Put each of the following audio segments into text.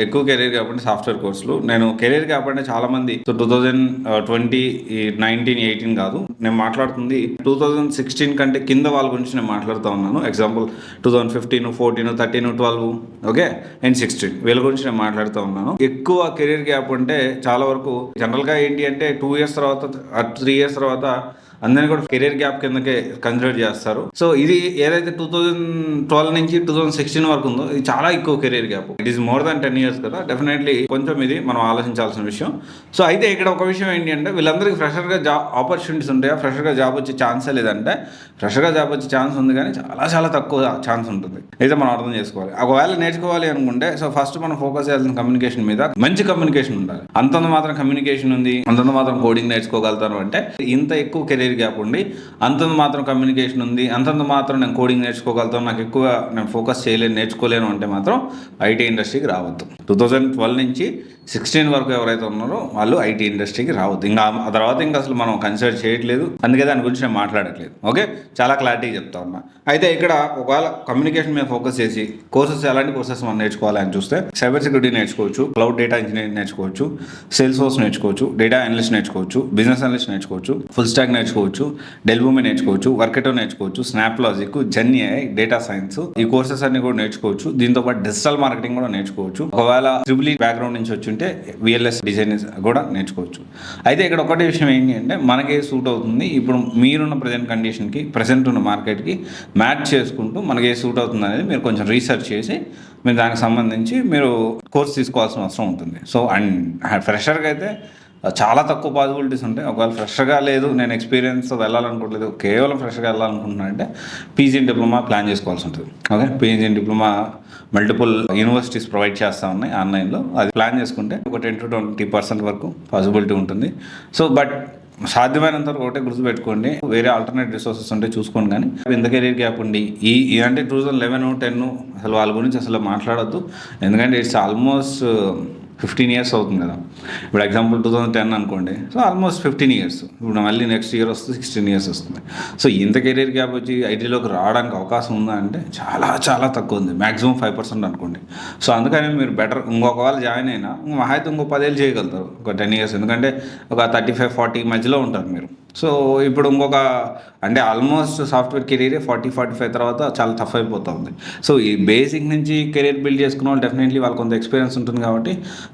ఎక్కువ career gap అంటే software కోర్సులు. నేను కెరీర్ గ్యాప్ అంటే చాలా మంది 2020, 19, 18 కాదు నేను మాట్లాడుతుంది 2016 కంటే కింద వాళ్ళ గురించి నేను మాట్లాడుతూ ఉన్నాను. ఎగ్జాంపుల్ 2015, 14, 13, 12 ఓకే అండ్ 16 వీళ్ళ గురించి నేను మాట్లాడుతూ ఉన్నాను. ఎక్కువ కెరీర్ గ్యాప్ అంటే చాలా వరకు జనరల్గా ఏంటి అంటే 2 years తర్వాత 3 years తర్వాత అందరినీ కూడా కెరీర్ గ్యాప్ కిందకే కన్సిడర్ చేస్తారు. సో ఇది ఏదైతే 2012 నుంచి 2016 వరకు ఉందో ఇది చాలా ఎక్కువ career gap. It is more than 10 years కదా. డెఫినెట్లీ కొంచెం ఇది మనం ఆలోచించాల్సిన విషయం. సో అయితే ఇక్కడ ఒక విషయం ఏంటి అంటే వీళ్ళందరికీ ఫ్రెషర్గా జాబ్ ఆపర్చునిటీస్ ఉంటాయా, ఫ్రెషర్గా జాబ్ వచ్చే ఛాన్సే లేదంటే ఫ్రెషర్గా జాబ్ వచ్చే ఛాన్స్ ఉంది కానీ చాలా చాలా తక్కువ ఛాన్స్ ఉంటుంది. అయితే మనం అర్థం చేసుకోవాలి. ఒకవేళ నేర్చుకోవాలి అనుకుంటే సో ఫస్ట్ మనం ఫోకస్ చేయాల్సిన కమ్యూనికేషన్ మీద. మంచి కమ్యూనికేషన్ ఉండాలి. అంతంత మాత్రం కమ్యూనికేషన్ ఉంది, అంతంత మాత్రం కోడింగ్ నేర్చుకోగలుగుతాను అంటే ఇంత ఎక్కువ కెరీర్ గ్యాప్ ఉండి అంతంత మాత్రం కమ్యూనికేషన్ ఉంది, అంతంత మాత్రం నేను కోడింగ్ నేర్చుకోగలుగుతాను, నాకు ఎక్కువ నేను ఫోకస్ చేయలేను, నేర్చుకోలేను అంటే మాత్రం ఐటీ ఇండస్ట్రీకి రావద్దు. 2012 నుంచి 16 వరకు ఎవరైతే ఉన్నారో వాళ్ళు ఐటీ ఇండస్ట్రీకి రావద్దు. ఇంకా ఆ తర్వాత ఇంకా అసలు మనం కన్సిడర్ చేయట్లేదు. అందుకే దాని గురించి నేను మాట్లాడట్లేదు. ఓకే, చాలా క్లారిటీ చెప్తా ఉన్నా. అయితే ఇక్కడ ఒకవేళ కమ్యూనికేషన్ మీద ఫోకస్ చేసి కోర్సెస్ ఎలాంటి కోర్సెస్ మనం నేర్చుకోవాలని చూస్తే సైబర్ సెక్యూరిటీ నేర్చుకోవచ్చు, క్లౌడ్ డేటా ఇంజనీరింగ్ నేర్చుకోవచ్చు, సేల్స్ ఫోర్స్ నేర్చుకోవచ్చు, డేటా అనలిస్ట్ నేర్చుకోవచ్చు, బిజినెస్ అనలిస్ట్ నేర్చుకోవచ్చు, ఫుల్ స్టాక్ నేర్చుకోవచ్చు, డెల్బూమి నేర్చుకోవచ్చు, వర్కెటో నేర్చుకోవచ్చు, SnapLogic, gen AI, data science ఈ కోర్సెస్ అన్ని కూడా నేర్చుకోవచ్చు. దీంతో పాటు డిజిటల్ మార్కెటింగ్ కూడా నేర్చుకోవచ్చు. ఒకవేళ ట్రిపుల్ బ్యాక్గ్రౌండ్ నుంచి వచ్చి ఉంటే VLS డిజైన్ కూడా నేర్చుకోవచ్చు. అయితే ఇక్కడ ఒకటే విషయం ఏంటి అంటే మనకి సూట్ అవుతుంది ఇప్పుడు మీరున్న ప్రజెంట్ కండిషన్కి, ప్రజెంట్ ఉన్న మార్కెట్కి మ్యాచ్ చేసుకుంటూ మనకి ఏ సూట్ అవుతుంది అనేది మీరు కొంచెం రీసెర్చ్ చేసి మీరు దానికి సంబంధించి మీరు కోర్స్ తీసుకోవాల్సిన అవసరం ఉంటుంది. సో అండ్ ఫ్రెషర్గా అయితే చాలా తక్కువ పాసిబిలిటీస్ ఉంటాయి. ఒకవేళ ఫ్రెష్గా లేదు, నేను ఎక్స్పీరియన్స్ వెళ్ళాలనుకోవట్లేదు, కేవలం ఫ్రెష్గా వెళ్ళాలనుకుంటున్నాను అంటే పీజీ ఇన్ డిప్లొమా ప్లాన్ చేసుకోవాల్సి ఉంటుంది. Okay, PG in diploma multiple universities provide చేస్తూ ఉన్నాయి ఆన్లైన్లో. అది ప్లాన్ చేసుకుంటే ఒక 10 to 20% వరకు పాసిబిలిటీ ఉంటుంది. సో బట్ సాధ్యమైనంత వరకు ఒకటే గుర్తుపెట్టుకోండి, వేరే ఆల్టర్నేట్ రిసోర్సెస్ ఉంటే చూసుకోండి. కానీ ఇంత కెరీర్ గ్యాప్ ఉండి ఈ అంటే 2011, 10 అసలు వాళ్ళ గురించి అసలు మాట్లాడద్దు. ఎందుకంటే ఇట్స్ ఆల్మోస్ట్ 15 years అవుతుంది కదా. ఇప్పుడు ఎగ్జాంపుల్ 2010 అనుకోండి, సో ఆల్మోస్ట్ 15 years. ఇప్పుడు మళ్ళీ నెక్స్ట్ ఇయర్ వస్తుంది 16 years వస్తుంది. సో ఇంత కెరీర్ గ్యాప్ వచ్చి ఐటీలోకి రావడానికి అవకాశం ఉందా అంటే చాలా చాలా తక్కువ ఉంది. మ్యాక్సిమం 5% అనుకోండి. సో అందుకని మీరు బెటర్ ఇంకొకవేళ జాయిన్ అయినా మహా అయితే ఇంకో 10 years చేయగలుగుతారు, ఒక 10 years. ఎందుకంటే ఒక 35-40 మధ్యలో ఉంటారు మీరు. సో ఇప్పుడు ఇంకొక అంటే ఆల్మోస్ట్ సాఫ్ట్వేర్ కెరీరే 40-45 తర్వాత చాలా టఫ్ అయిపోతూ ఉంది. సో ఈ బేసిక్ నుంచి కెరీర్ బిల్డ్ చేసుకున్న వాళ్ళు డెఫినెట్లీ వాళ్ళు కొంత ఎక్స్పీరియన్స్ ఉంటుంది కాబట్టి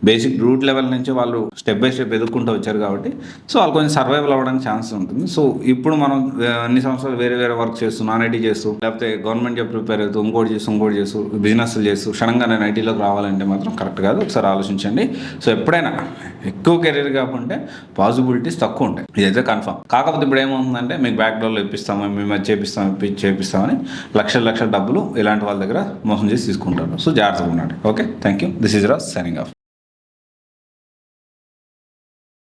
బేసిక్ రూట్ లెవెల్ నుంచి వాళ్ళు స్టెప్ బై స్టెప్ ఎదుర్కొంటూ వచ్చారు కాబట్టి సో వాళ్ళు కొంచెం సర్వైవల్ అవ్వడానికి ఛాన్స్ ఉంటుంది. సో ఇప్పుడు మనం అన్ని సంవత్సరాలు వేరే వేరే వర్క్ చేస్తూ, నాన్ ఐటీ చేస్తూ, లేకపోతే గవర్నమెంట్ జాబ్ ప్రిపేర్ అవుతూ, ఇంకోటి చేస్తూ బిజినెస్లు చేస్తూ సడన్గా నేను ఐటీలోకి రావాలంటే మాత్రం కరెక్ట్ కాదు. ఒకసారి ఆలోచించండి. సో ఎప్పుడైనా ఎక్కువ కెరీర్ కాకుంటే పాసిబిలిటీస్ తక్కువ ఉంటాయి, ఇదైతే కన్ఫర్మ్. కాకపోతే ఇప్పుడు ఏమవుతుందంటే మీకు బ్యాక్ డోర్లో ఇప్పిస్తాము, మేము అది చేపిస్తామని లక్షల డబ్బులు ఇలాంటి వాళ్ళ దగ్గర మోసం చేసి తీసుకుంటారు. సో జాగ్రత్తగా ఉండండి. Okay, thank you. This is Raj signing off.